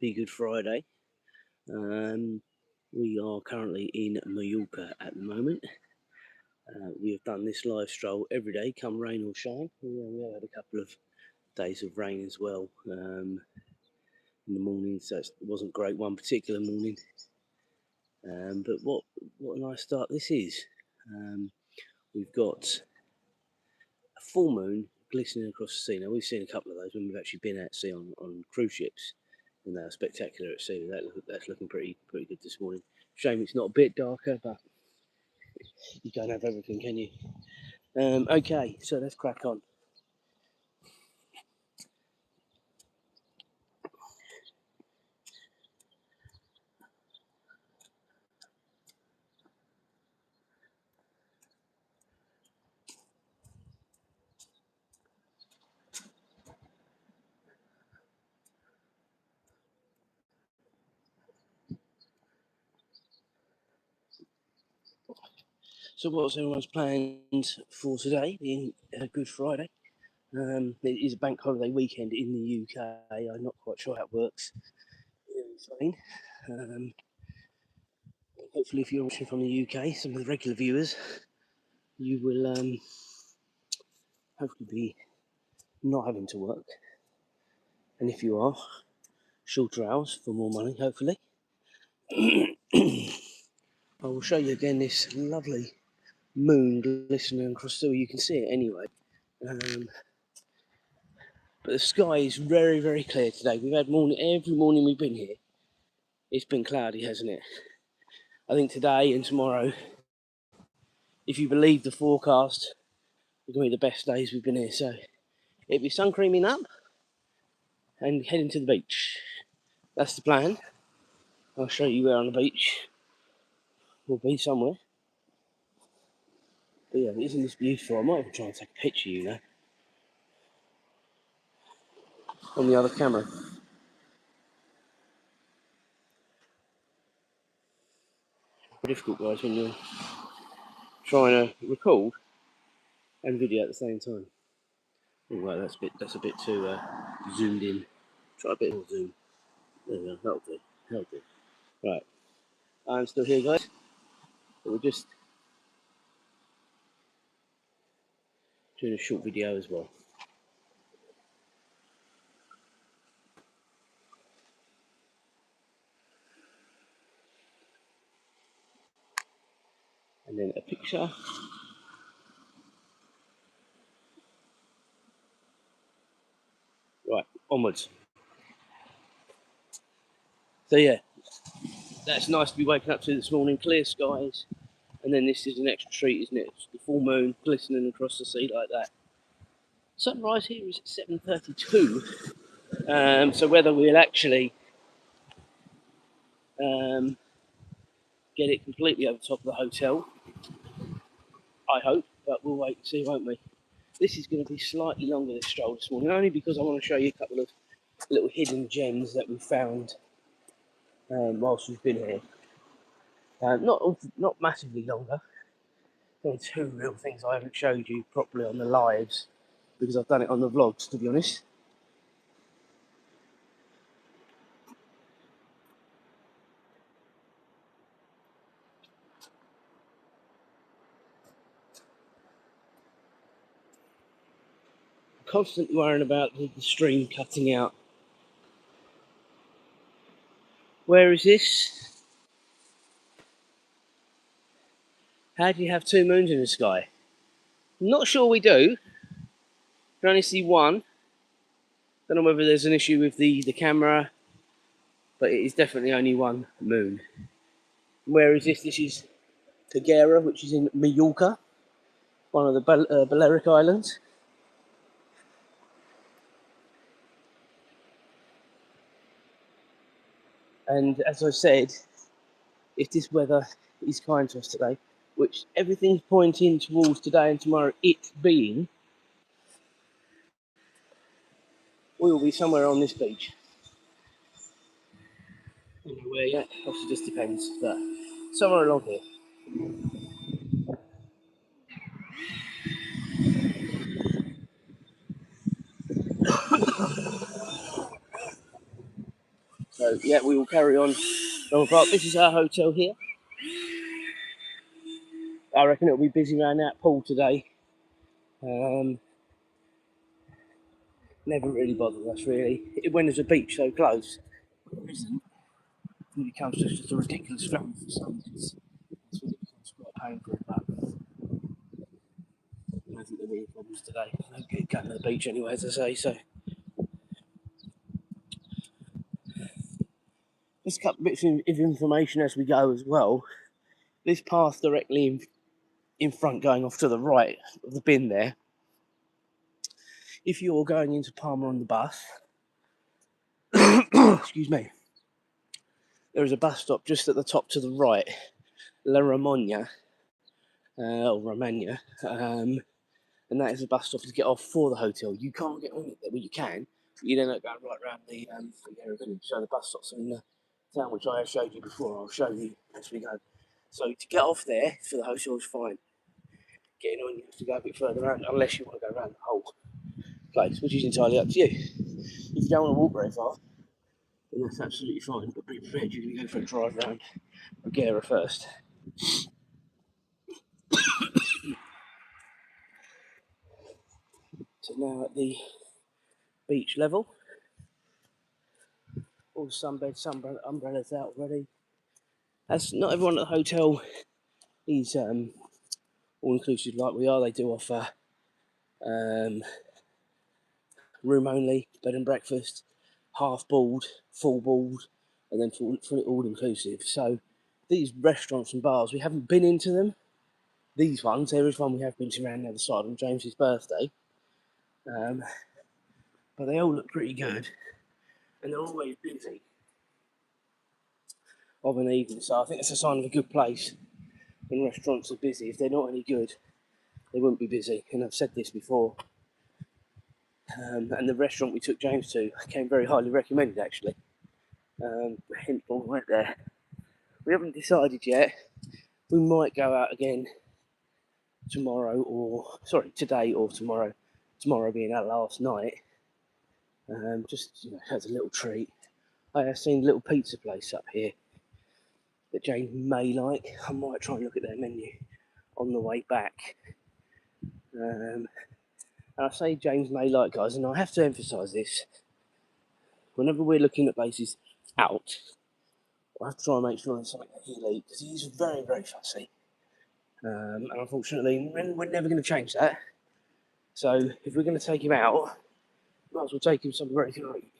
Happy Good Friday. We are currently in Mallorca at the moment. We have done this live stroll every day, come rain or shine. We have had a couple of days of rain as well in the morning, so it wasn't great one particular morning. But what a nice start this is. We've got a full moon glistening across the sea. Now, we've seen a couple of those when we've actually been at sea on cruise ships, and they're spectacular at sea. That's looking pretty good this morning. Shame it's not a bit darker, but you can't have everything, can you? Okay, so let's crack on. So what's everyone's plans for today, being Good Friday? It is a bank holiday weekend in the UK. I'm not quite sure how it works here in Spain. Hopefully, if you're watching from the UK, some of the regular viewers, you will hopefully be not having to work. And if you are, shorter hours for more money, hopefully. I will show you again this lovely moon glistening across the sea. You can see it anyway. But the sky is very clear today. We've had every morning we've been here. It's been cloudy, hasn't it? I think today and tomorrow, if you believe the forecast, are going to be the best days we've been here. So it'll be sun creaming up and heading to the beach. That's the plan. I'll show you where on the beach we'll be somewhere. But yeah, isn't this beautiful? I might even try and take a picture, you know, on the other camera. Difficult, guys, when you're trying to record and video at the same time. Oh, wow, that's a bit too zoomed in. Try a bit more zoom. There we go. That'll do. Right, I'm still here, guys. But we're just doing a short video as well. And then a picture. Right, onwards. So yeah, that's nice to be waking up to this morning. Clear skies. And then this is an extra treat, isn't it? It's the full moon glistening across the sea like that. Sunrise here is at 7:32. So whether we'll actually get it completely over top of the hotel, I hope, but we'll wait and see, won't we? This is going to be slightly longer, this stroll this morning, only because I want to show you a couple of little hidden gems that we found whilst we've been here. Not massively longer. There are two real things I haven't showed you properly on the lives because I've done it on the vlogs, to be honest. Constantly worrying about the stream cutting out. Where is this? How do you have two moons in the sky? I'm not sure we do. You can only see one. Don't know whether there's an issue with the camera, but it is definitely only one moon. Where is this? This is Paguera, which is in Mallorca, one of the Balearic Islands. And as I said, if this weather is kind to us today, which everything's pointing towards today and tomorrow it being, we will be somewhere on this beach. I don't know where yet, obviously just depends, but somewhere along here. So So yeah, we will carry on. This is our hotel here. I reckon it'll be busy around that pool today. Never really bothered us really. When there's a beach so close, there isn't. It becomes just a ridiculous flurry for some. That's when it becomes quite painful. But I don't think there'll be any problems today. I don't get going to the beach anyway, as I say. So just a couple bits of information as we go as well. This path directly in front, going off to the right of the bin there. If you're going into Palma on the bus, excuse me, there is a bus stop just at the top to the right, La Romagna, or Romagna, and that is a bus stop to get off for the hotel. You can't get on it there, well you can, but you then go right around the Paguera village. So the bus stops are in the town, which I have showed you before. I'll show you as we go. So to get off there for the hotel is fine. Getting on, you have to go a bit further around, unless you want to go around the whole place, which is entirely up to you. If you don't want to walk very far, then that's absolutely fine, but be prepared, you're going to go for a drive around Paguera first. So now at the beach level, all the sunbeds, umbrellas out already. As not everyone at the hotel is all inclusive like we are. They do offer room only, bed and breakfast, half board, full board, and then full all inclusive. So these restaurants and bars, we haven't been into them. These ones, there is one we have been to around the other side on James's birthday, but they all look pretty good, and they're always busy of an evening. So I think it's a sign of a good place when restaurants are busy. If they're not any good, they wouldn't be busy. And I've said this before. And the restaurant we took James to came very highly recommended, actually. Hence why we went there. We haven't decided yet. We might go out again today or tomorrow. Tomorrow being our last night. Just as a little treat. I have seen a little pizza place up here that James may like. I might try and look at their menu on the way back. And I say James may like, guys, and I have to emphasise this. Whenever we're looking at places out, I have to try and make sure there's something that he'll eat, because he's very, very fussy. And unfortunately, we're never going to change that. So if we're going to take him out, we might as well take him somewhere he can eat.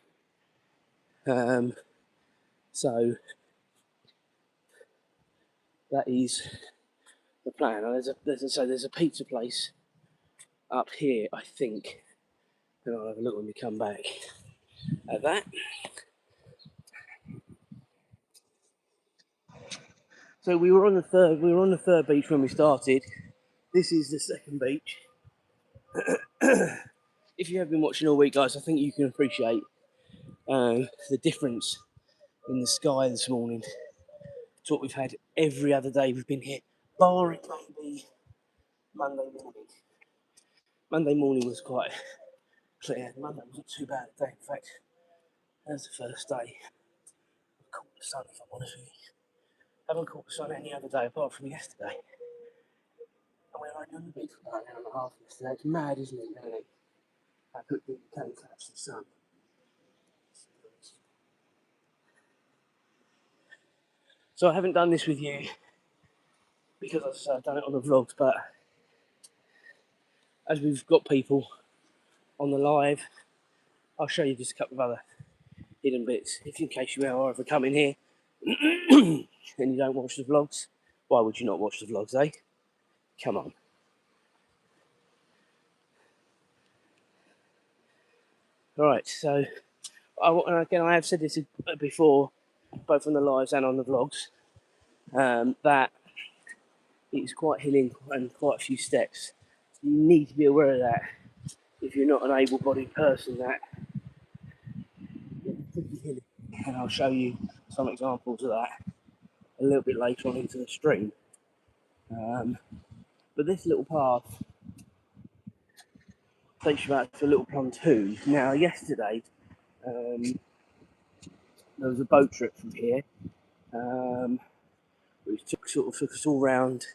So that is the plan. There's a pizza place up here, I think. And I'll have a look when we come back at that. So we were on the third beach when we started. This is the second beach. If you have been watching all week, guys, I think you can appreciate the difference in the sky this morning to what we've had every other day we've been here, barring maybe Monday morning. Monday morning was quite clear. Monday wasn't too bad a day. In fact, that was the first day I caught the sun, if I'm honest with you. I haven't caught the sun any other day apart from yesterday. And we were only on the beach for about an hour and a half yesterday. It's mad, isn't it, really? How quickly you can catch the sun. So I haven't done this with you because, as I said, I've done it on the vlogs, but as we've got people on the live, I'll show you just a couple of other hidden bits, if in case you are ever coming here and you don't watch the vlogs. Why would you not watch the vlogs, eh? Come on. Alright, so, again, I have said this before, both on the lives and on the vlogs, that it's quite hilly and quite a few steps. You need to be aware of that if you're not an able-bodied person, that it's pretty hilly. And I'll show you some examples of that a little bit later on into the stream. But this little path takes you out to a little pontoon. Now, yesterday, the there was a boat trip from here, which took us all round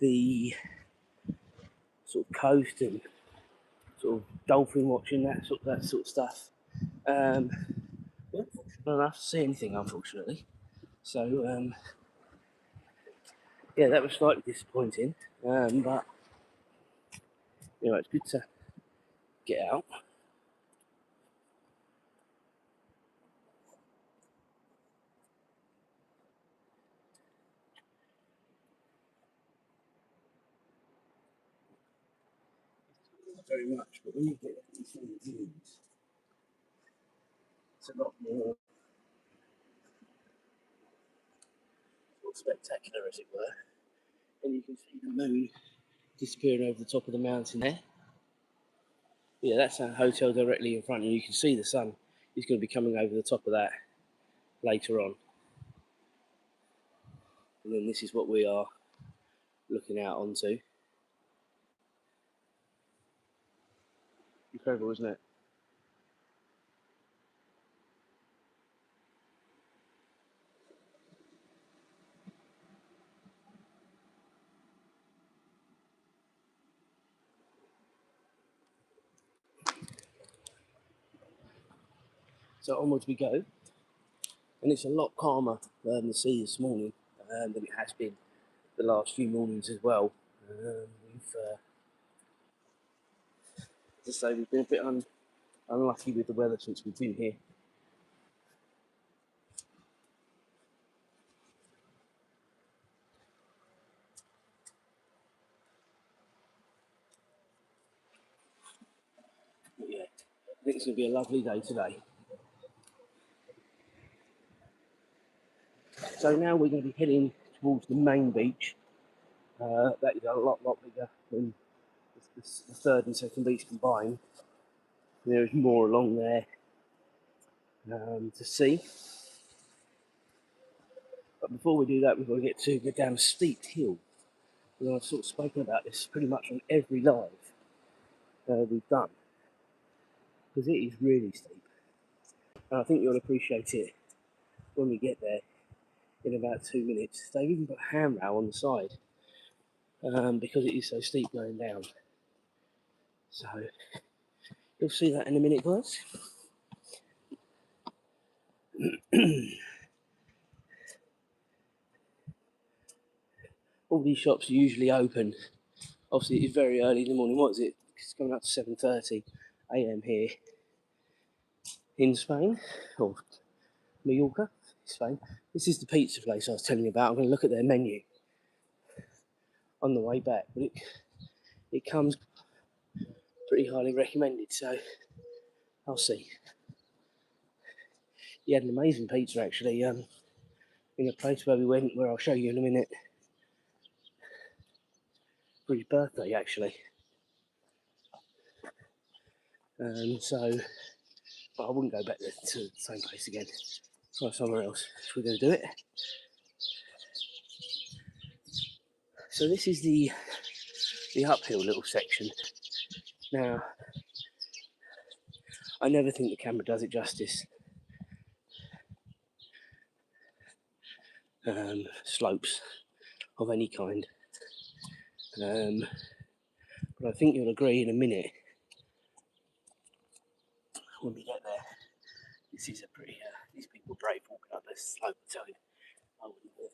the sort of coast and sort of dolphin watching, that sort of stuff. We weren't fortunate enough to see anything, unfortunately. So yeah, that was slightly disappointing. But you know, it's good to get out. Not very much, but when you get out and see the views, it's a lot more sort of spectacular, as it were. And you can see the moon disappearing over the top of the mountain there. Yeah, that's our hotel directly in front, and you can see the sun is going to be coming over the top of that later on. And then this is what we are looking out onto. Incredible, isn't it? So onwards we go, and it's a lot calmer than the sea this morning than it has been the last few mornings as well. Just say we've been a bit unlucky with the weather since we've been here. But yeah, I think it's going to be a lovely day today. So now we're going to be heading towards the main beach. That is a lot bigger than the third and second beach combined. And there is more along there to see. But before we do that, we've got to go down a steep hill. And I've sort of spoken about this pretty much on every live we've done, because it is really steep. And I think you'll appreciate it when we get there in about 2 minutes. They've even put a handrail on the side because it is so steep going down. So you'll see that in a minute, guys. All these shops are usually open. Obviously, it's very early in the morning. What is it? It's coming up to 7:30 a.m. here in Spain, or Mallorca, Spain. This is the pizza place I was telling you about. I'm going to look at their menu on the way back, but it comes pretty highly recommended, so I'll see. He had an amazing pizza actually in a place where we went, where I'll show you in a minute, for his birthday actually. So, but I wouldn't go back there to the same place again. Try somewhere else if we're going to do it. So this is the uphill little section. Now, I never think the camera does it justice. Slopes of any kind. But I think you'll agree in a minute when we get there. This is a pretty. These people are brave walking up this slope, I tell you. I wouldn't do it.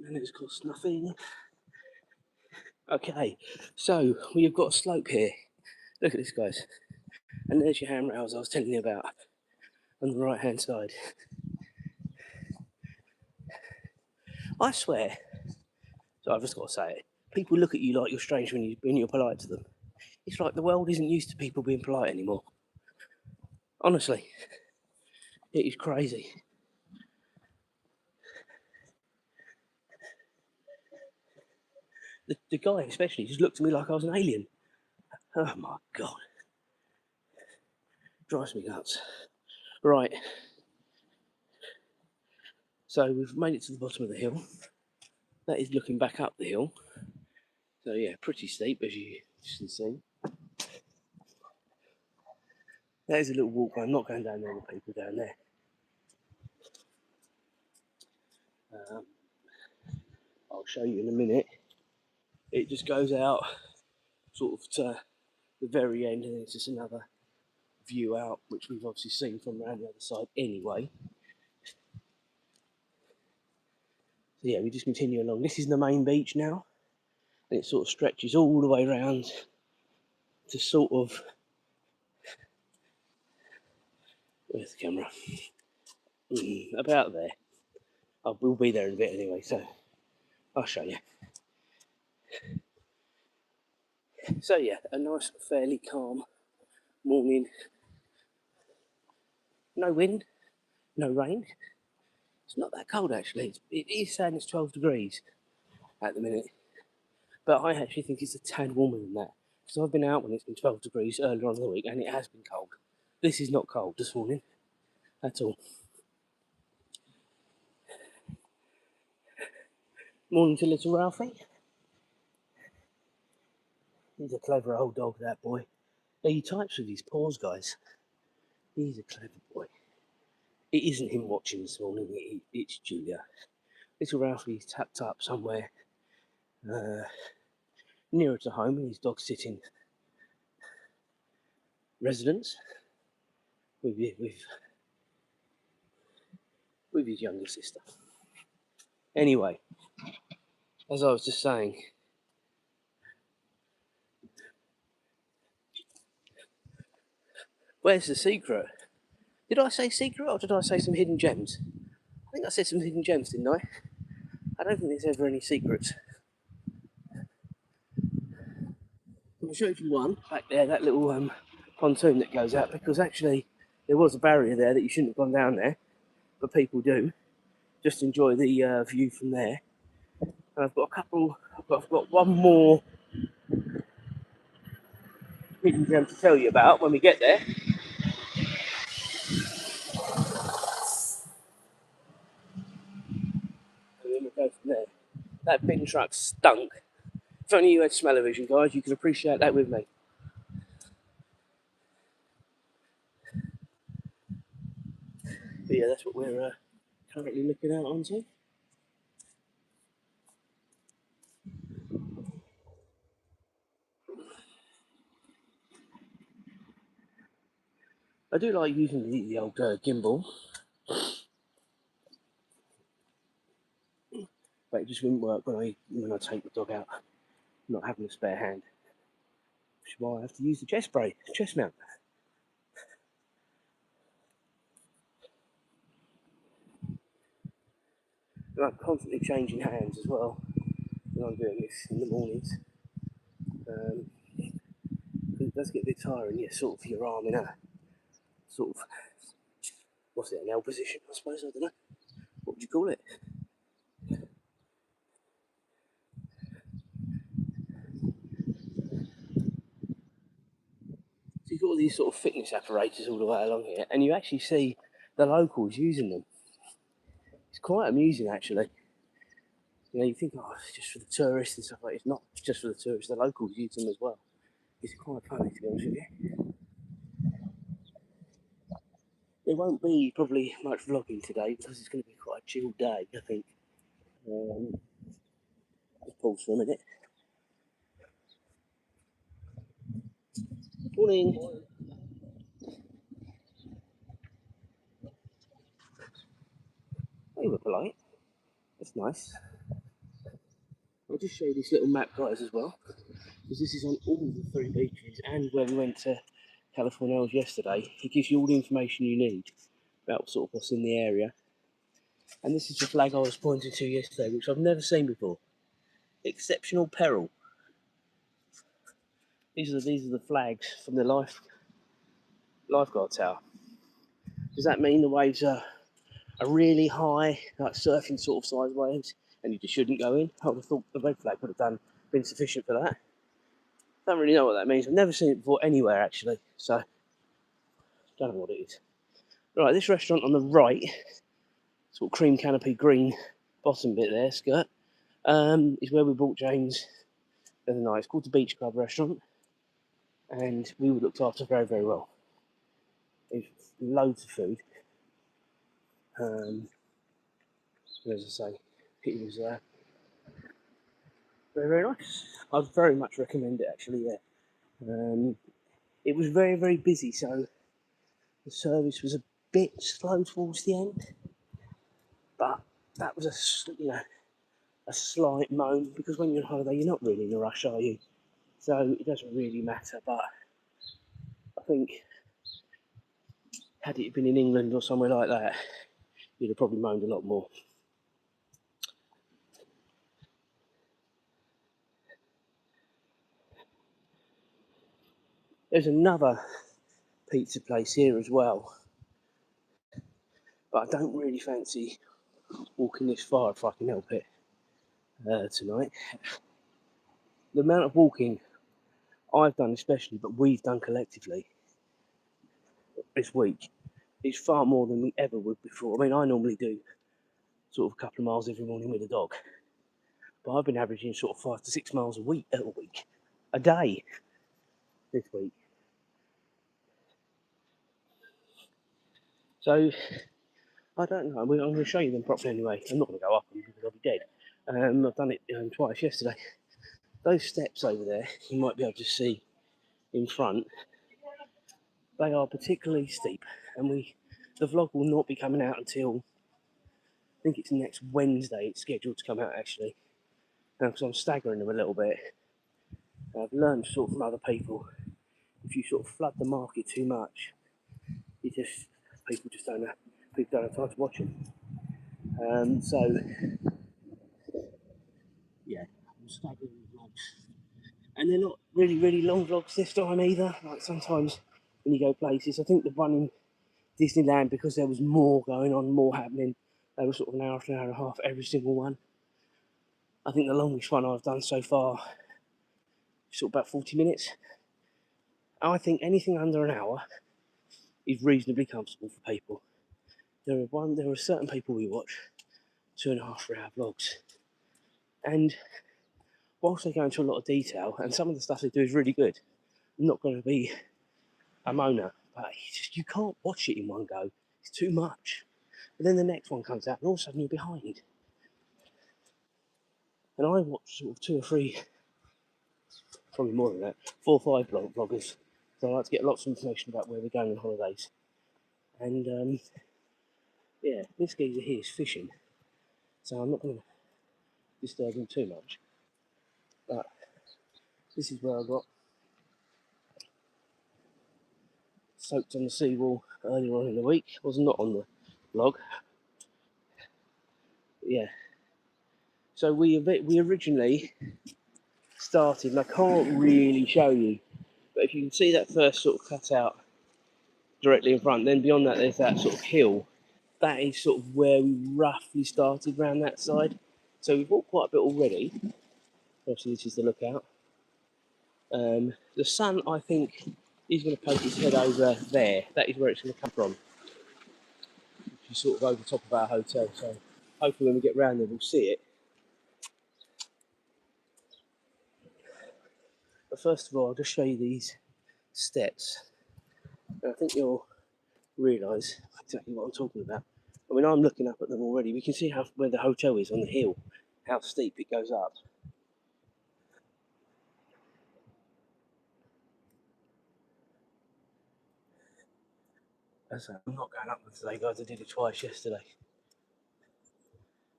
And it's cost nothing. Okay, so we've got a slope here. Look at this, guys. And there's your handrails I was telling you about on the right hand side. I swear, so I've just got to say it, people look at you like you're strange when you're polite to them. It's like the world isn't used to people being polite anymore. Honestly, it is crazy. The guy especially just looked at me like I was an alien. Oh my god. Drives me nuts. Right. So we've made it to the bottom of the hill. That is looking back up the hill. So yeah, pretty steep as you can see. There's a little walkway. I'm not going down there with people down there. I'll show you in a minute. It just goes out sort of to the very end, and it's just another view out, which we've obviously seen from around the other side anyway. So yeah, we just continue along. This is the main beach now, and it sort of stretches all the way around to sort of, where's the camera? About there. We'll be there in a bit anyway, so I'll show you. So yeah, a nice, fairly calm morning. No wind, no rain. It's not that cold actually. It is saying it's 12 degrees at the minute, but I actually think it's a tad warmer than that, because I've been out when it's been 12 degrees earlier on in the week, and it has been cold. This is not cold this morning at all. Morning to little Ralphie. He's a clever old dog, that boy. He types with his paws, guys. He's a clever boy. It isn't him watching this morning, it's Julia. Little Ralphie's tapped up somewhere nearer to home in his dog sitting residence with his younger sister. Anyway, as I was just saying, where's the secret? Did I say secret, or did I say some hidden gems? I think I said some hidden gems, didn't I? I don't think there's ever any secrets. I'll show you one back there, that little pontoon that goes out, because actually there was a barrier there that you shouldn't have gone down there, but people do. Just enjoy the view from there. And I've got one more hidden gem to tell you about when we get there. And then we'll go from there. That bin truck stunk. If only you had smell-o-vision, guys, you could appreciate that with me. But yeah, that's what we're currently looking out onto. I do like using the old gimbal, but it just wouldn't work when I take the dog out, not having a spare hand. Which is why I have to use the chest mount. And I'm constantly changing hands as well when I'm doing this in the mornings. It does get a bit tiring, yeah, sort of your arm in a sort of, what's it, an L position, I suppose, I don't know. What would you call it? So you've got all these sort of fitness apparatus all the way along here, and you actually see the locals using them. It's quite amusing, actually. You know, you think, oh, it's just for the tourists and stuff like that. It's not just for the tourists, the locals use them as well. It's quite funny, to be honest with you. There won't be probably much vlogging today because it's going to be quite a chill day, I think. Just pause for a minute. Morning. They were polite. That's nice. I'll just show you this little map, guys, as well, because this is on all the 3 beaches and where we went to California yesterday. It gives you all the information you need about sort of what's in the area. And this is the flag I was pointing to yesterday, which I've never seen before. Exceptional peril. These are the flags from the lifeguard tower. Does that mean the waves are really high, like surfing sort of size waves, and you just shouldn't go in? I would have thought the red flag would have been sufficient for that. Don't really know what that means. I've never seen it before anywhere, actually, so don't know what it is. Right, this restaurant on the right is sort of cream canopy green bottom bit there, skirt, is where we brought James the other night. It's called the Beach Club Restaurant, and we were looked after very, very well. There's loads of food. As I say, it was very, very nice. I'd very much recommend it, actually, yeah. It was very, very busy, so the service was a bit slow towards the end, but that was a slight moan, because when you're on holiday, you're not really in a rush, are you? So it doesn't really matter, but I think had it been in England or somewhere like that, you'd have probably moaned a lot more. There's another pizza place here as well, but I don't really fancy walking this far if I can help it tonight. The amount of walking I've done especially, but we've done collectively this week, is far more than we ever would before. I mean, I normally do sort of a couple of miles every morning with a dog, but I've been averaging sort of 5 to 6 miles a day this week. So I don't know. I'm going to show you them properly anyway. I'm not going to go up them because I'll be dead. I've done it twice yesterday. Those steps over there, you might be able to see in front. They are particularly steep, and the vlog will not be coming out until I think it's next Wednesday. It's scheduled to come out actually, because I'm staggering them a little bit. I've learned sort of from other people, if you sort of flood the market too much, people don't have time to watch them. So yeah, I'm staggering the vlogs, and they're not really really long vlogs this time either. Like sometimes when you go places, I think the one in Disneyland, because there was more going on, more happening, they were sort of an hour to an hour and a half every single one. I think the longest one I've done so far is sort of about 40 minutes. I think anything under an hour is reasonably comfortable for people. There are certain people we watch 2.5 3 hour vlogs, and whilst they go into a lot of detail, and some of the stuff they do is really good, I'm not going to be a moaner, but you can't watch it in one go. It's too much. And then the next one comes out, and all of a sudden you're behind. And I watch sort of 2 or 3, probably more than that, 4 or 5 vloggers. So I like to get lots of information about where we're going on holidays. And yeah, this geezer here is fishing, so I'm not going to disturb him too much. But this is where I got soaked on the seawall earlier on in the week. I was not on the vlog. But yeah. So we originally started, and I can't really show you, but if you can see that first sort of cutout directly in front, then beyond that there's that sort of hill. That is sort of where we roughly started around that side. So we've walked quite a bit already. Obviously this is the lookout. The sun, I think, is going to poke his head over there. That is where it's going to come from, which is sort of over top of our hotel. So hopefully when we get round there we'll see it. But first of all, I'll just show you these steps. And I think you'll realise exactly what I'm talking about. I mean, I'm looking up at them already. We can see where the hotel is on the hill, how steep it goes up. As I say, I'm not going up them today, guys. I did it twice yesterday.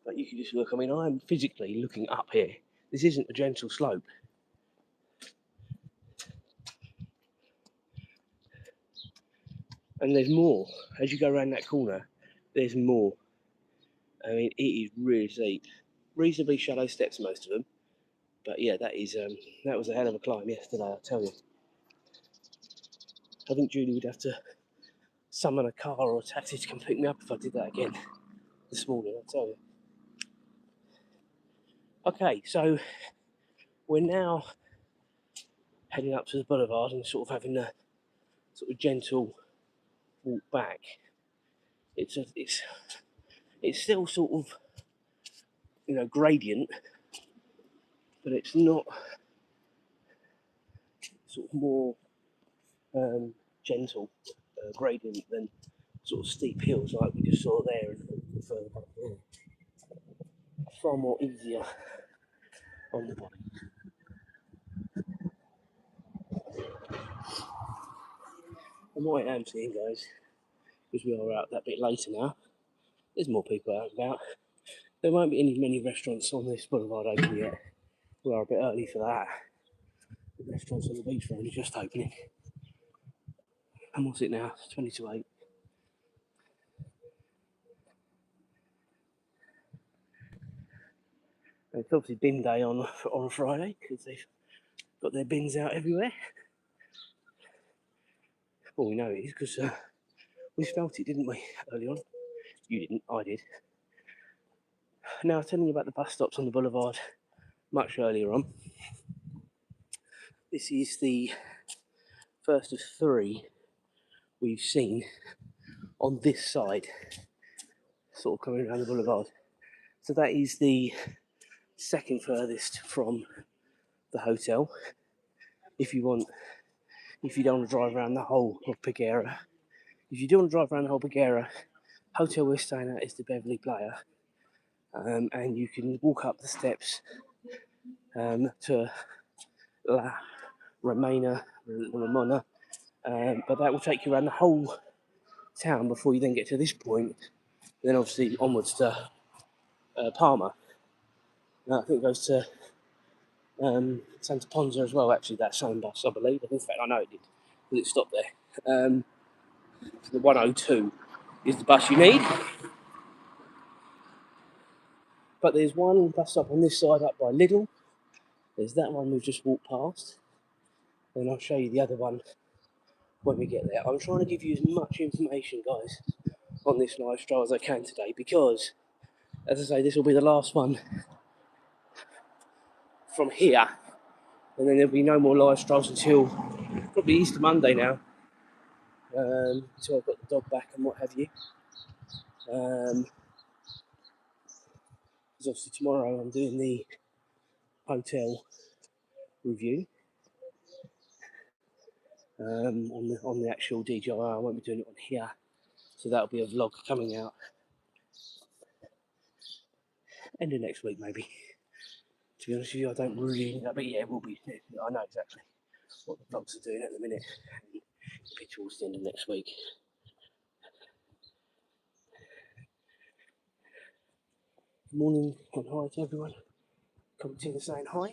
But you can just look. I mean, I'm physically looking up here. This isn't a gentle slope. And there's more. As you go around that corner, there's more. I mean, it is really steep. Reasonably shallow steps, most of them. But yeah, that was a hell of a climb yesterday, I'll tell you. I think Julie would have to summon a car or a taxi to come pick me up if I did that again this morning, I'll tell you. Okay, so we're now heading up to the boulevard and sort of having a sort of gentle walk back. It's It's still sort of, gradient, but it's not sort of more gentle gradient than sort of steep hills like we just saw there and further back there. Far more easier on the body. And what I am seeing, guys, because we are out that bit later now, there's more people out and about. There won't be many restaurants on this boulevard open yet. We are a bit early for that. The restaurants on the beach are only just opening. And what's it now? It's 20 to 8. And it's obviously bin day on a Friday because they've got their bins out everywhere. Well, we know it is because we felt it, didn't we, early on? You didn't, I did. Now, I was telling you about the bus stops on the boulevard much earlier on. This is the first of 3 we've seen on this side, sort of coming around the boulevard. So that is the second furthest from the hotel. If you don't want to drive around the whole of Paguera, if you do want to drive around the whole Paguera, hotel we're staying at is the Beverly Playa, and you can walk up the steps to La Ramona, but that will take you around the whole town before you then get to this point. Then obviously onwards to Palma. I think it goes to Santa Ponza as well, actually, that same bus, I believe. In fact, I know it did, because it stopped there. The 102 is the bus you need. But there's one bus stop on this side up by Lidl. There's that one we've just walked past. And I'll show you the other one when we get there. I'm trying to give you as much information, guys, on this live stroll as I can today, because, as I say, this will be the last one from here. And then there'll be no more live strolls until probably Easter Monday now. Until I've got the dog back and what have you. Because obviously tomorrow I'm doing the hotel review on the actual DJI. I won't be doing it on here, so that'll be a vlog coming out end of next week maybe. To be honest with you, I don't really know, but yeah, it will be. I know exactly what the vlogs are doing at the minute. It'll be towards the end of next week. Good morning and hi to everyone. Coming to saying hi.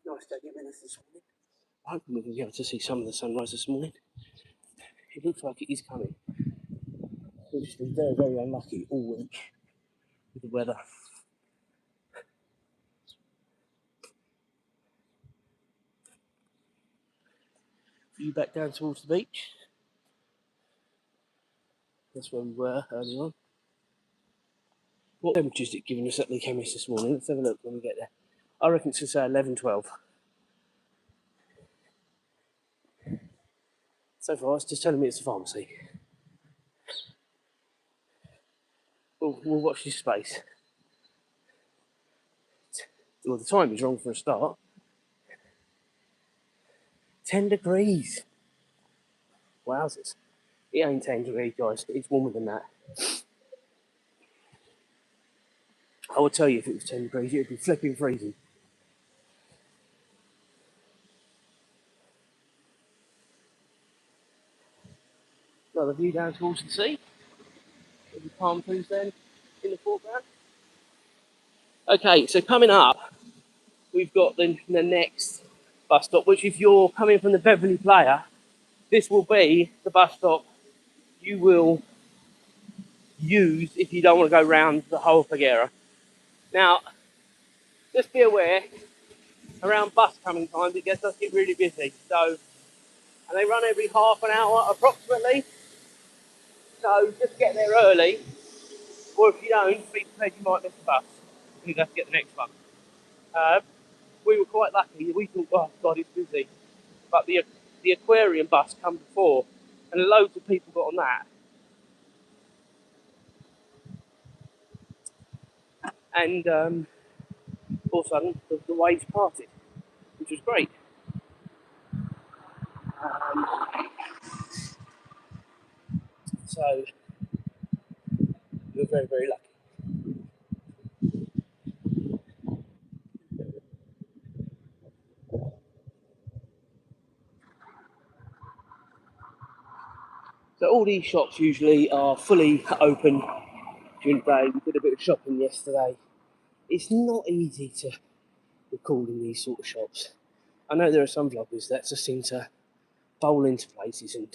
Nice day getting us this morning. I'm hoping we can be able to see some of the sunrise this morning. It looks like it is coming. We've just been very, very unlucky all week with the weather. Are you back down towards the beach? That's where we were earlier on. What temperature is it giving us at the chemist this morning? Let's have a look when we get there. I reckon it's going to say 11, 12. So far, it's just telling me it's a pharmacy. We'll watch this space. Well, the time is wrong for a start. 10 degrees. Wowzers. It ain't 10 degrees, guys. It's warmer than that. I would tell you if it was 10 degrees, it would be flipping freezing. Another view down towards the sea. With the palm trees then in the foreground. Okay, so coming up, we've got the next bus stop, which if you're coming from the Beverly Playa, this will be the bus stop you will use if you don't want to go round the whole Paguera. Now, just be aware, around bus coming times, it does get really busy. So, and they run every half an hour approximately. So just get there early, or if you don't, be prepared you might miss the bus. You have to get the next one. We were quite lucky. We thought, oh God, it's busy. But the aquarium bus come before, and loads of people got on that. and all of a sudden the waves parted, which was great. Um, so we were very, very lucky. So all these shops usually are fully open during the day. We did a bit of shopping yesterday. It's not easy to record in these sort of shops. I know there are some vloggers that just seem to bowl into places and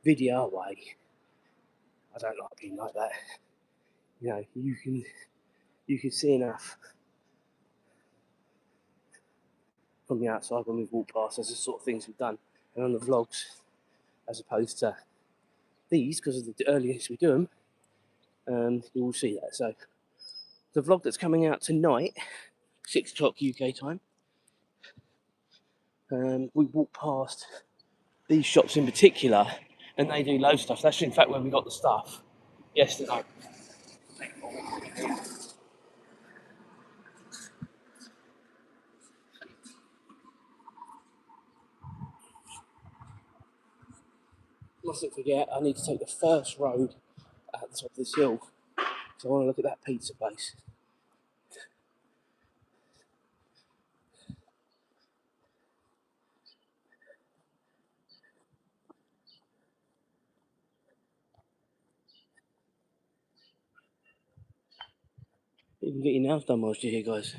video away. I don't like being like that. You know, you can see enough from the outside when we've walked past. That's the sort of things we've done, and on the vlogs, as opposed to these, because of the earliest we do them, you will see that. So the vlog that's coming out tonight, 6 o'clock UK time, we walked past these shops in particular, and they do loads of stuff. That's in fact where we got the stuff yesterday. Mustn't forget, I need to take the first road at the top of this hill, so I want to look at that pizza place. You can get your nails done whilst you're here, guys.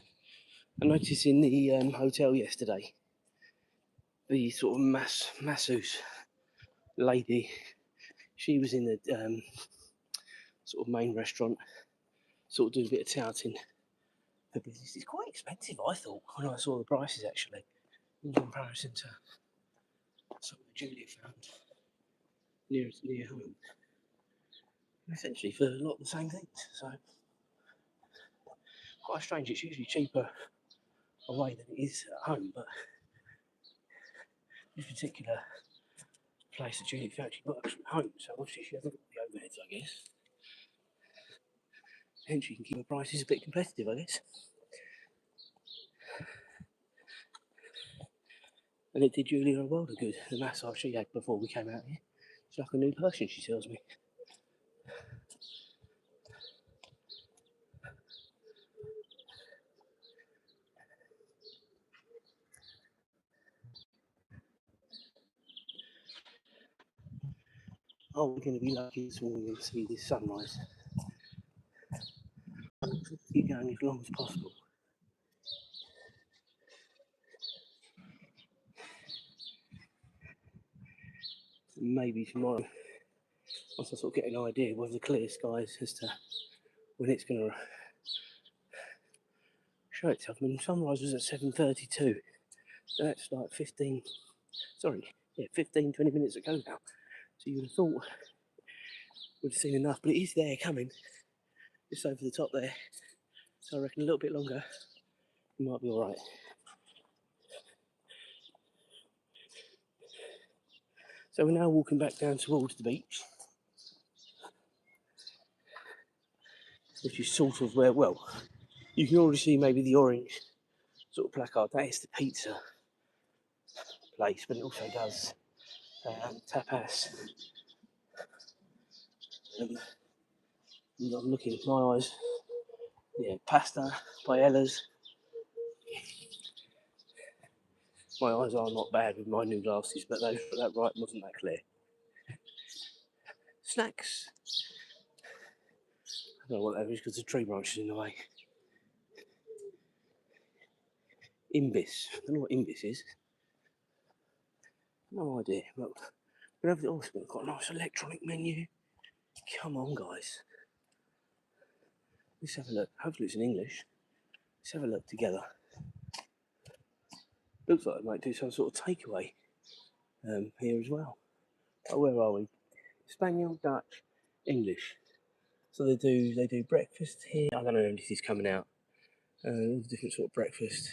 I noticed in the hotel yesterday, the sort of masseuse lady, she was in the sort of main restaurant, sort of doing a bit of touting for business. It's quite expensive, I thought, when I saw the prices actually, in comparison to something Julia found near home. Essentially for a lot of the same things. So quite strange. It's usually cheaper away than it is at home, but this particular place that Julia found, she works from home, so obviously she hasn't got the overheads, I guess. Hence she can keep her prices a bit competitive, I guess. And it did Julia a world of good. The massage she had before we came out here, it's like a new person, she tells me. Oh, we're going to be lucky this morning to see this sunrise. Keep going as long as possible. And maybe tomorrow, once I sort of get an idea with the clear skies as to when it's going to show itself. I mean, sunrise was at 7:32. So that's like 15, 20 minutes ago now. So you would have thought we'd have seen enough, but it is there coming, just over the top there. So I reckon a little bit longer, we might be all right. So we're now walking back down towards the beach, which is sort of where, well, you can already see maybe the orange sort of placard. That is the pizza place, but it also does tapas. I'm looking at my eyes. Yeah, pasta, paellas. My eyes are not bad with my new glasses, but that right wasn't that clear. Snacks. I don't know what that is because the tree branch is in the way. Imbis. I don't know what imbis is. No idea. Look, we have also got a nice electronic menu. Come on, guys. Let's have a look. Hopefully it's in English. Let's have a look together. Looks like I might do some sort of takeaway here as well. Oh, where are we? Spanish, Dutch, English. So they do breakfast here. I don't know if this is coming out. Different sort of breakfast.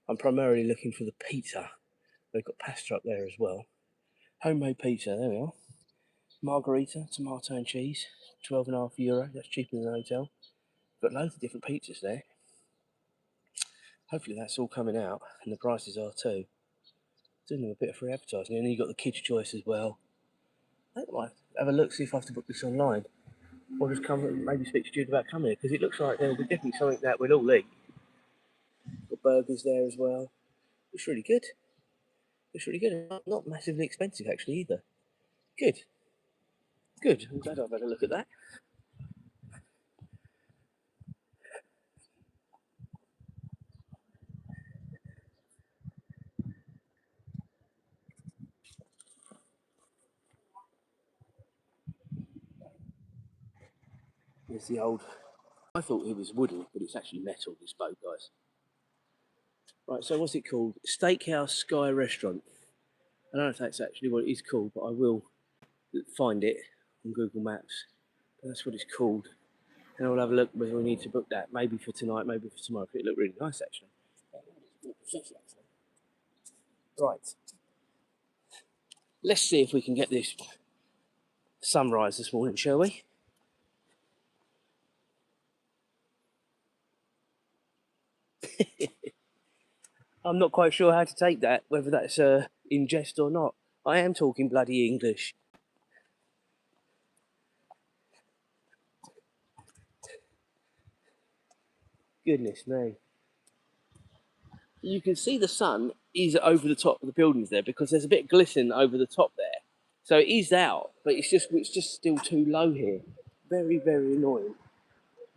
I'm primarily looking for the pizza. They've got pasta up there as well. Homemade pizza, there we are. Margarita, tomato and cheese, €12.50. That's cheaper than the hotel. Got loads of different pizzas there. Hopefully that's all coming out, and the prices are too. Doing them a bit of free advertising, and then you've got the kids' choice as well. I think I might have a look, see if I have to book this online, or just come and maybe speak to Jude about coming here, because it looks like there'll be definitely something that we'll all eat. Got burgers there as well. It's really good. It's really good. Not massively expensive actually either. Good. Good. I'm glad I've had a look at that. There's the old. I thought it was wooden, but it's actually metal, this boat, guys. Right, so what's it called? Steakhouse Sky Restaurant. I don't know if that's actually what it is called, but I will find it on Google Maps. But that's what it's called. And I'll have a look whether we need to book that. Maybe for tonight, maybe for tomorrow. It looked really nice, actually. Right. Let's see if we can get this sunrise this morning, shall we? I'm not quite sure how to take that, whether that's in jest or not. I am talking bloody English. Goodness me. You can see the sun is over the top of the buildings there because there's a bit of glisten over the top there. So it is out, but it's just still too low here. Very, very annoying.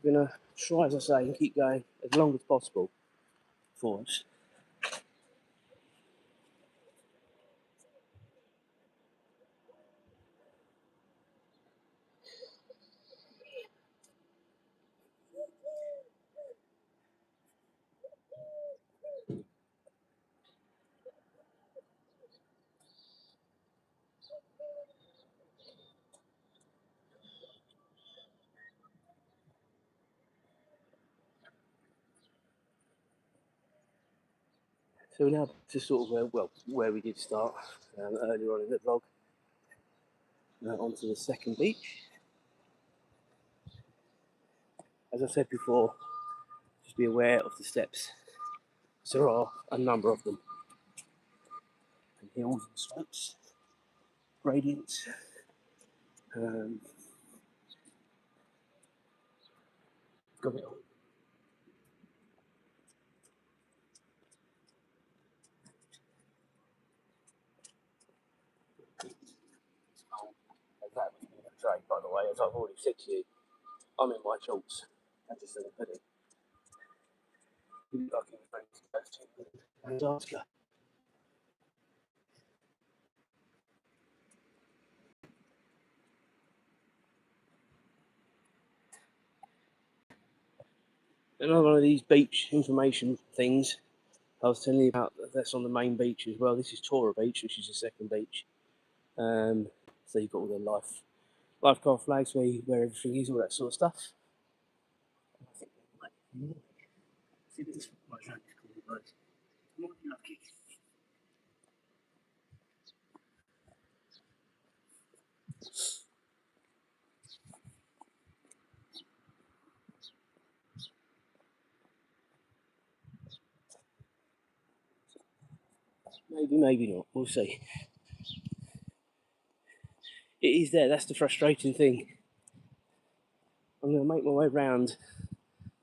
I'm gonna try, as I say, and keep going as long as possible for us. So we're now to sort of where we did start earlier on in the vlog. Onto the second beach. As I said before, just be aware of the steps. There are a number of them. And hills and slopes, gradients. Got it all. That was being portrayed, by the way, as I've already said to you. I'm in my shorts. I just said I put it. You look like you're ready to go to Antarctica. Another one of these beach information things I was telling you about, that's on the main beach as well. This is Tora Beach, which is the second beach. So you've got all the lifeguard flags where everything is, all that sort of stuff. I think see this my friend is called, guys. Might be lucky. Maybe, maybe not. We'll see. It is there. That's the frustrating thing. I'm going to make my way round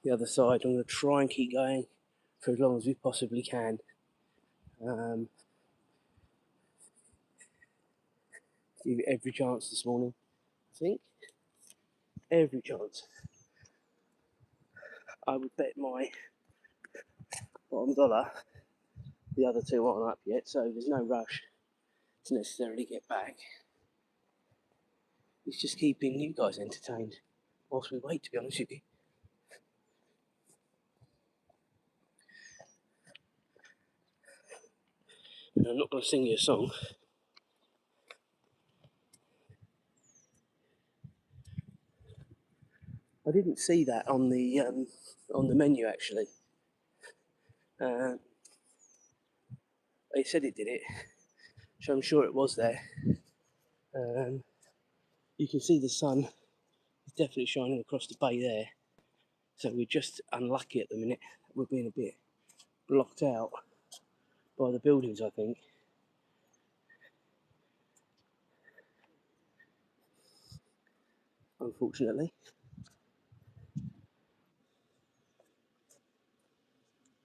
the other side. I'm going to try and keep going for as long as we possibly can. Give it every chance this morning, I think. Every chance. I would bet my bottom dollar the other two aren't up yet, so there's no rush to necessarily get back. It's just keeping you guys entertained whilst we wait, to be honest with you. And I'm not going to sing you a song. I didn't see that on the menu actually. They said it did it, so I'm sure it was there. You can see the sun is definitely shining across the bay there. So we're just unlucky at the minute. We're being a bit blocked out by the buildings, I think. Unfortunately.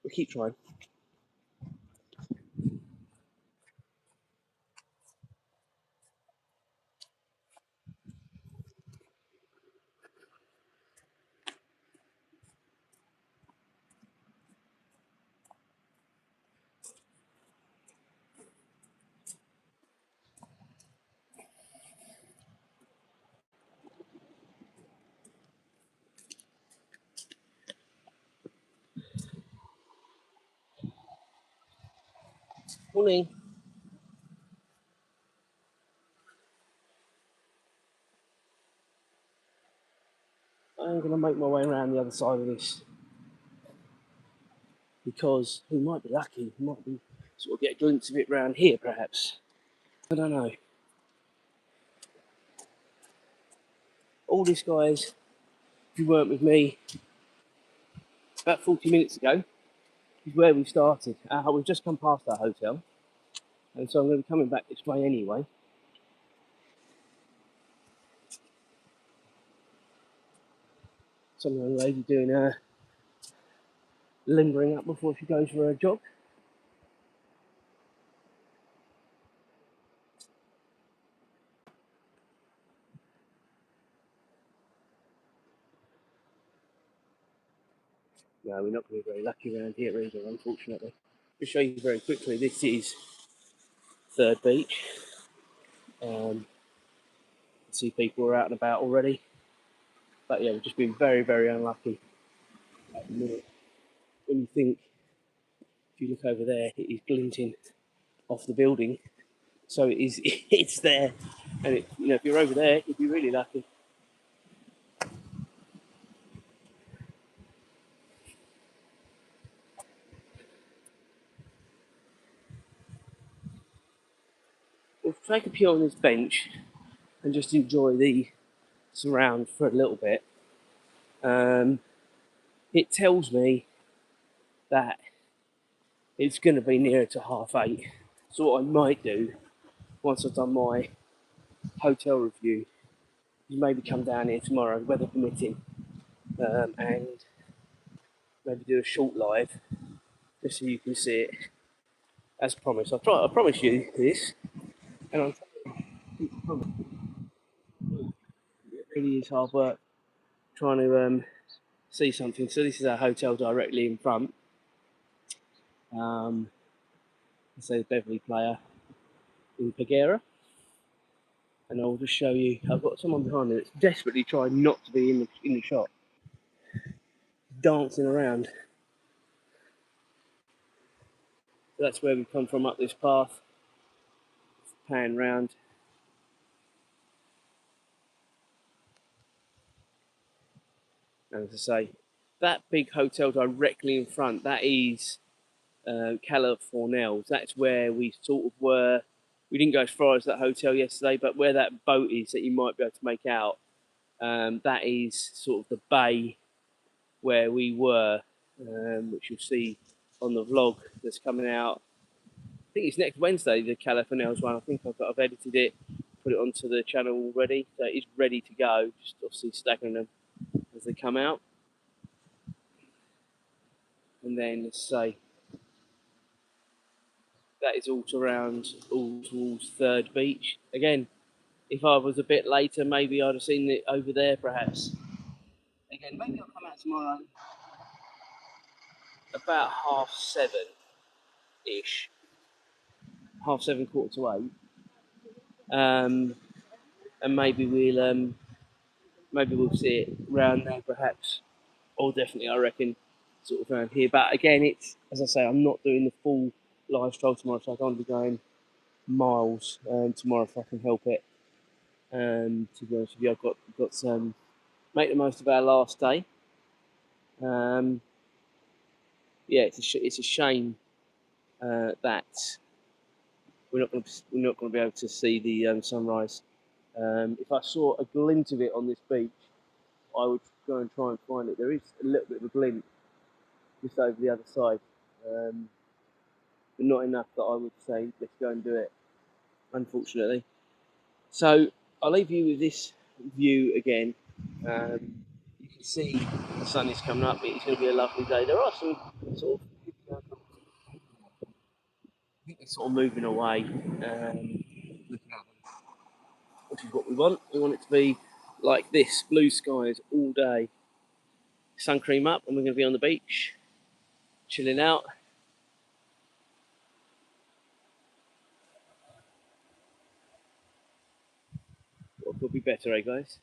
We'll keep trying. Morning. I'm going to make my way around the other side of this because we might be lucky. We might be sort of get a glimpse of it round here, perhaps. I don't know. All this, guys, if you weren't with me about 40 minutes ago, is where we started. We've just come past our hotel, and so I'm going to be coming back this way anyway. Some young lady doing limbering up before she goes for her jog. No, we're not going to be very lucky around here either, unfortunately. To show you very quickly, this is Third Beach. See people are out and about already. But yeah, we've just been very, very unlucky at the minute. When you think, if you look over there, it is glinting off the building. So it is, it's there. And if you're over there, you'd be really lucky. We'll take a pew on this bench and just enjoy the surround for a little bit. It tells me that it's going to be nearer to 8:30. So what I might do, once I've done my hotel review, is maybe come down here tomorrow, weather permitting, and maybe do a short live, just so you can see it. As promised, I promise you this, and I'm promise. It really is hard work trying to see something. So this is our hotel directly in front. It says Beverly Player in Paguera. And I'll just show you. I've got someone behind me that's desperately trying not to be in the shot, dancing around. So that's where we've come from up this path, pan round. And as I say, that big hotel directly in front, that is California's. That's where we sort of were. We didn't go as far as that hotel yesterday, but where that boat is that you might be able to make out, that is sort of the bay where we were, which you'll see on the vlog that's coming out. I think it's next Wednesday, the California's one. I think I've edited it, put it onto the channel already, so it's ready to go. Just obviously staggering them as they come out. And then, let's say, that is all towards Third Beach. Again, if I was a bit later, maybe I'd have seen it over there, perhaps. Again, maybe I'll come out tomorrow about 7:30-ish. 7:30, 7:45. And maybe we'll see it round there, perhaps, or definitely, I reckon, sort of around here. But again, it's, as I say, I'm not doing the full live stroll tomorrow, so I don't want to be going miles tomorrow if I can help it. To be honest with you, I've got some make the most of our last day. Yeah, it's a shame that we're not going to be able to see the sunrise. If I saw a glint of it on this beach, I would go and try and find it. There is a little bit of a glint just over the other side, but not enough that I would say let's go and do it, unfortunately. So I'll leave you with this view again. You can see the sun is coming up. It's going to be a lovely day. There are some sort of, I think they're sort of moving away. Looking at them, which is what we want. We want it to be like this, blue skies all day, sun cream up, and we're going to be on the beach, chilling out. What could be better, eh, guys?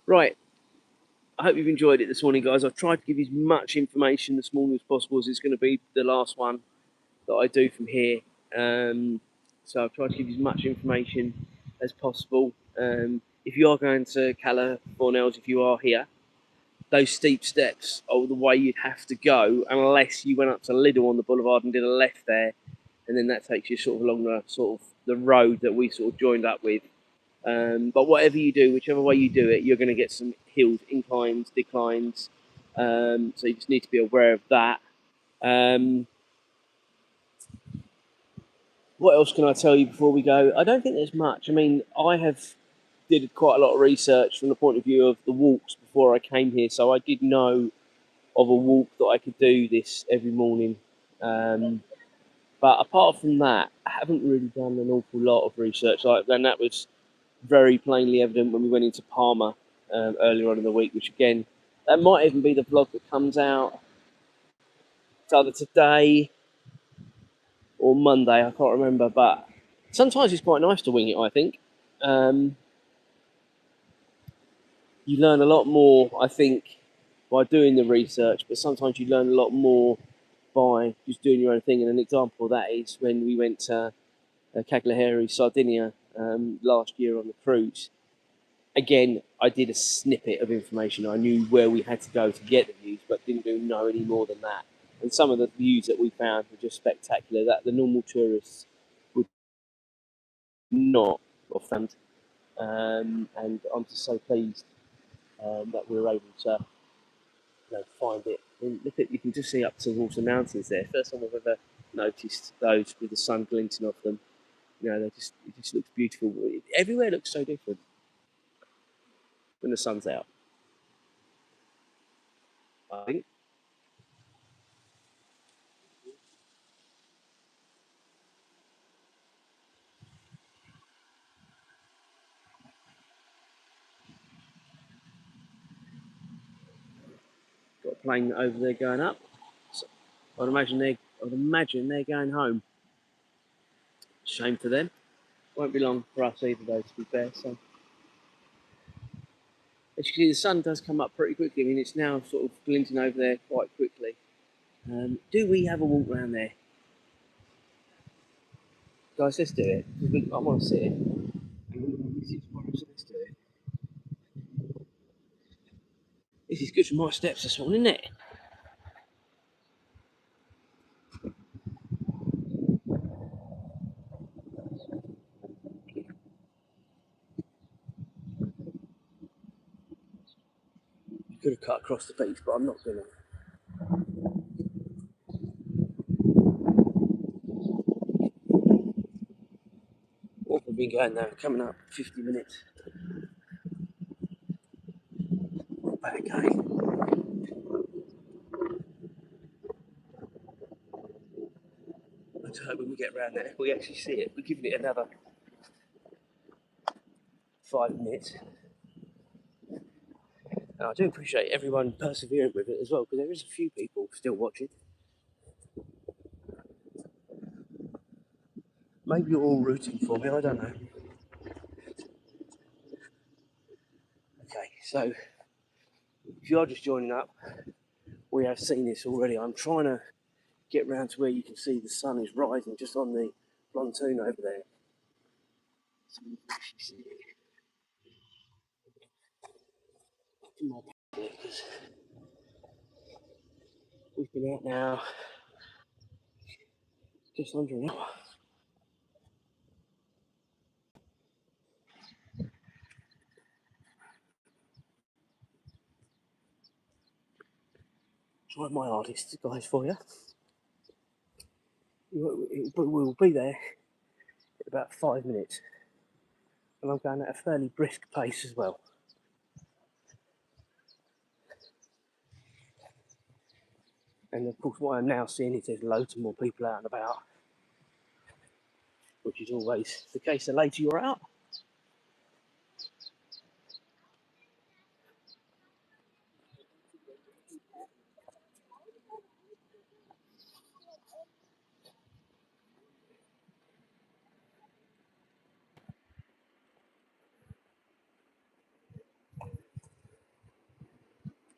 Right. I hope you've enjoyed it this morning, guys. I've tried to give you as much information this morning as possible, as it's going to be the last one that I do from here. So I've tried to give you as much information as possible. If you are going to California, if you are here, those steep steps are the way you'd have to go, unless you went up to Lidl on the boulevard and did a left there, and then that takes you sort of along the sort of the road that we sort of joined up with. But whatever you do, whichever way you do it, you're going to get some hills, inclines, declines. So you just need to be aware of that. What else can I tell you before we go? I don't think there's much. I mean, I have did quite a lot of research from the point of view of the walks before I came here, so I did know of a walk that I could do this every morning. But apart from that, I haven't really done an awful lot of research. And that was very plainly evident when we went into Palma earlier on in the week, which again, that might even be the vlog that comes out. It's either today or Monday, I can't remember, but sometimes it's quite nice to wing it, I think. Um, you learn a lot more, I think, by doing the research, but sometimes you learn a lot more by just doing your own thing. And an example of that is when we went to Cagliari, Sardinia last year on the cruise. Again, I did a snippet of information. I knew where we had to go to get the views, but didn't really know any more than that. And some of the views that we found were just spectacular that the normal tourists would not have found. And I'm just so pleased that we were able to find it. And look at, you can just see up towards the mountains there. First time I've ever noticed those with the sun glinting off them. It just looks beautiful. Everywhere looks so different when the sun's out, I think. Got a plane over there going up. So I'd imagine they're going home. Shame for them. Won't be long for us either, though, to be fair. So, as you can see, the sun does come up pretty quickly. I mean, it's now sort of glinting over there quite quickly. Do we have a walk around there? Guys, let's do it. I want to see it. So let's do it. This is good for my steps this morning, isn't it? I could have cut across the beach, but I'm not going to. What have we been going now? Coming up 50 minutes. Not bad going. Let's hope when we get around there, we actually see it. We're giving it another 5 minutes. And I do appreciate everyone persevering with it as well, because there is a few people still watching. Maybe you're all rooting for me, I don't know. Okay, so if you are just joining up, we have seen this already. I'm trying to get round to where you can see the sun is rising just on the pontoon over there. So you can actually see it. Because we've been out now just under an hour. one of my artists guys for you. We'll be there in about 5 minutes, and I'm going at a fairly brisk pace as well. And of course, what I'm now seeing is there's loads more people out and about, which is always the case the later you're out.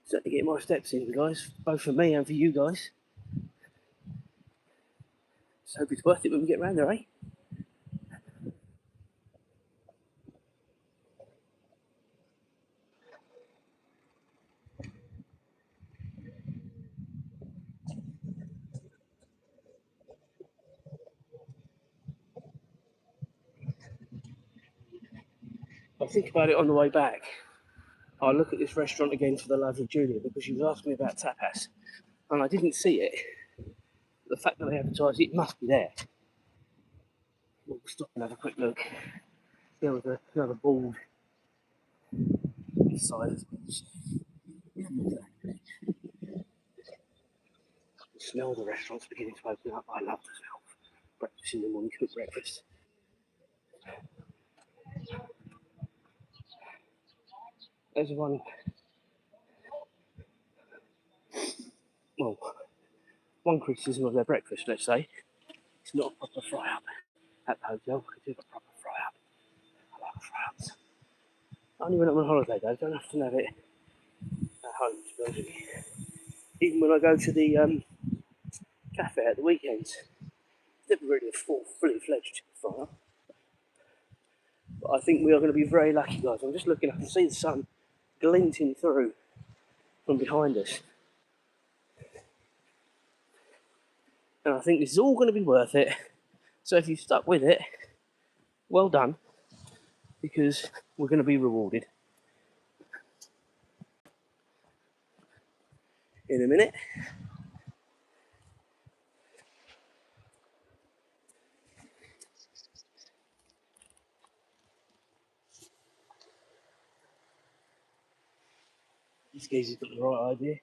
Certainly getting my steps in, guys, both for me and for you guys. So hope it's worth it when we get round there, eh? I think about it on the way back. I'll look at this restaurant again for the lovely Julia because she was asking me about tapas, and I didn't see it. The fact that they advertised it must be there. We'll stop and have a quick look. There was another board beside us. The smell of the restaurant's beginning to open up. I love the smell of breakfast in the morning, cooked breakfast. There's well, one criticism of their breakfast, let's say. It's not a proper fry up. At the hotel, we could do a proper fry up. I like fry ups. Only when I'm on holiday, though. Don't have to have it at home, to be honest with you. Even when I go to the cafe at the weekends, it's never really a full, fully fledged fry up. But I think we are going to be very lucky, guys. I'm just looking, I can see the sun glinting through from behind us. And I think this is all going to be worth it. So if you stuck with it, well done, because we're going to be rewarded. In a minute. This geezer's got the right idea.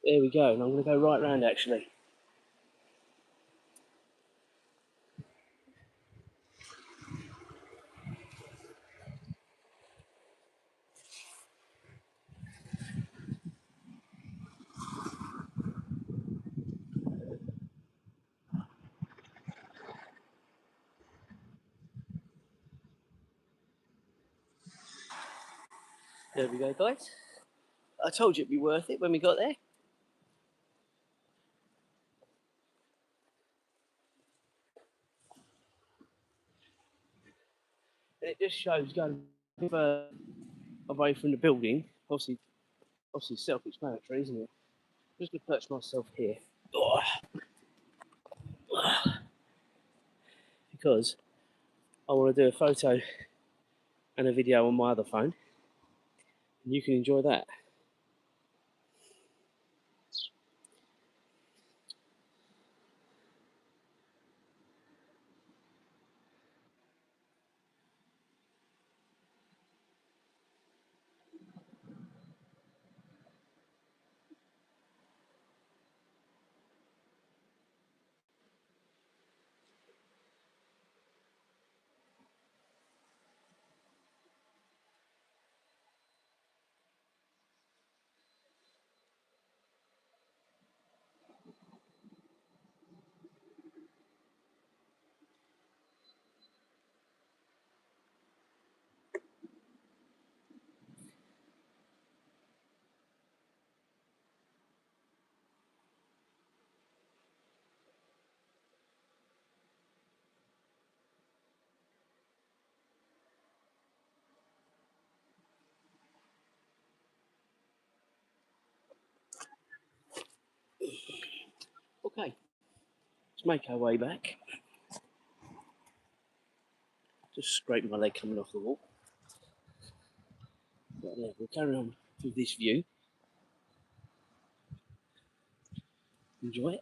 There we go, and I'm going to go right round actually. There we go, guys. I told you it'd be worth it when we got there. And it just shows going a bit further away from the building. Obviously self-explanatory, isn't it? I'm just going to perch myself here. Because I want to do a photo and a video on my other phone. And you can enjoy that. Okay, let's make our way back. Just scrape my leg coming off the wall. But yeah, we'll carry on with this view. Enjoy it.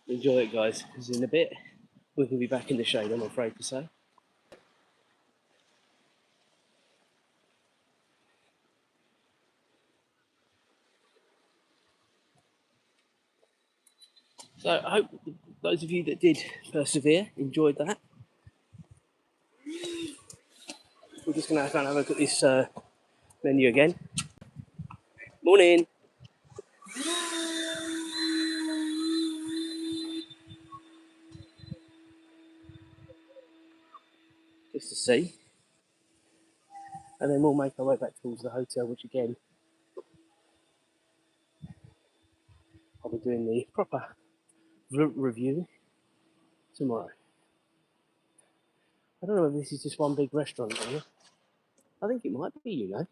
Enjoy it, guys, because in a bit we can be back in the shade, I'm afraid to say. So I hope those of you that did persevere enjoyed that. We're just going to have a look at this menu again. Morning. Just to see. And then we'll make our way back towards the hotel, which again, I'll be doing the proper review tomorrow. I don't know if this is just one big restaurant here. I think it might be, you know.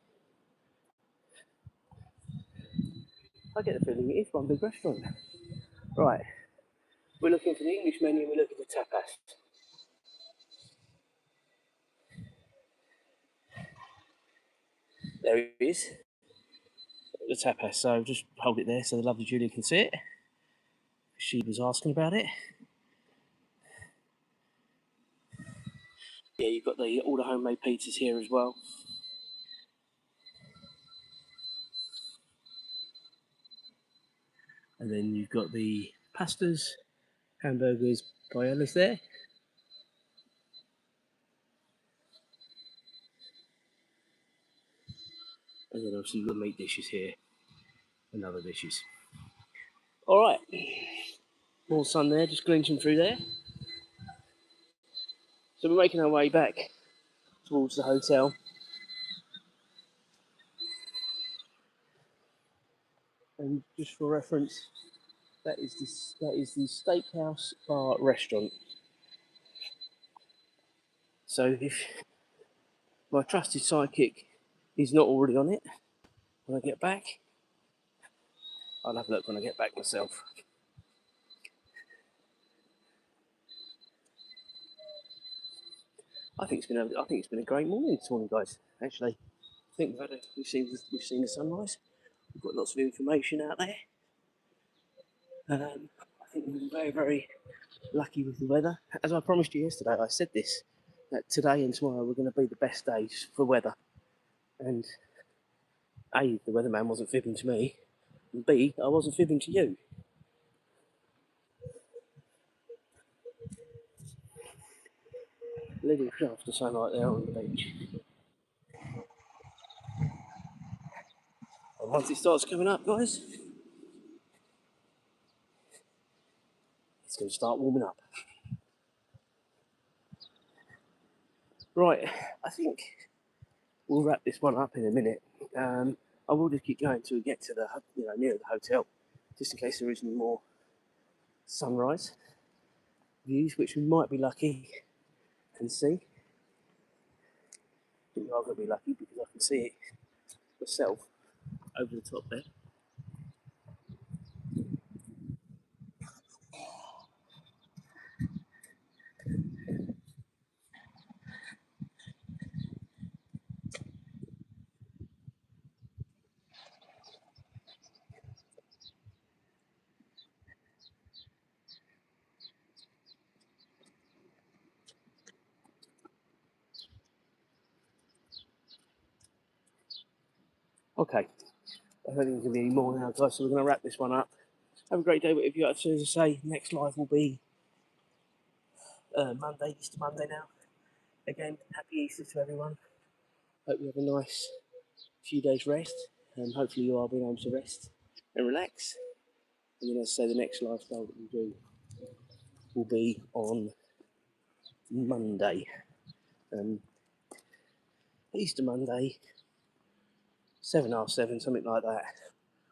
I get the feeling it is one big restaurant. Right, we're looking for the English menu, we're looking for tapas. There it is, the tapas. So just hold it there so the lovely Julia can see it. She was asking about it. Yeah, you've got all the homemade pizzas here as well. And then you've got the pastas, hamburgers, paellas there. And then obviously you've got meat dishes here and other dishes. All right, more sun there, just glinting through there. So we're making our way back towards the hotel. And just for reference, that is the steakhouse bar restaurant. So if my trusted sidekick is not already on it when I get back, I'll have a look when I get back myself. I think it's been a great morning this morning, guys. Actually, I think we've seen the sunrise. We've got lots of information out there. I think we've been very, very lucky with the weather. As I promised you yesterday, I said this, that today and tomorrow were going to be the best days for weather. And A, the weatherman wasn't fibbing to me, and B, I wasn't fibbing to you. Little shaft of sunlight there on the beach. And once it starts coming up, guys, it's going to start warming up. Right, I think we'll wrap this one up in a minute. I will just keep going until we get to the near the hotel, just in case there is any more sunrise views, which we might be lucky and see. I think we are going to be lucky because I can see it myself over the top there. Okay, I don't think there's going to be any more now, guys, so we're going to wrap this one up. Have a great day, whatever you got to say. Next live will be Monday, Easter Monday now. Again, happy Easter to everyone. Hope you have a nice few days rest, and hopefully you are being able to rest and relax. And then, as I say, the next lifestyle that we do will be on Monday, Easter Monday, 7:30, something like that.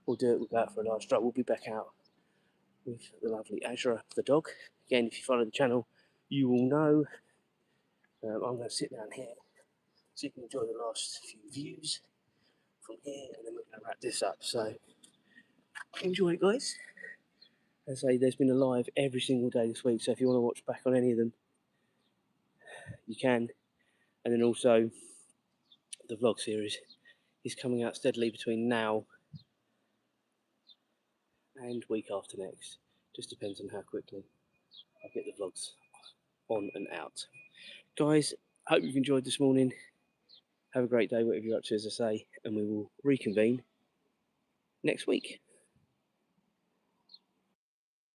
We'll do it. We'll go out for a nice stroll. We'll be back out with the lovely Azra, the dog. Again, if you follow the channel, you will know. I'm going to sit down here so you can enjoy the last few views from here, and then we're going to wrap this up. So enjoy it, guys. As I say, there's been a live every single day this week, so if you want to watch back on any of them, you can. And then also, the vlog series is coming out steadily between now and week after next. Just depends on how quickly I get the vlogs on and out. Guys, hope you've enjoyed this morning. Have a great day, whatever you're up to, as I say, and we will reconvene next week.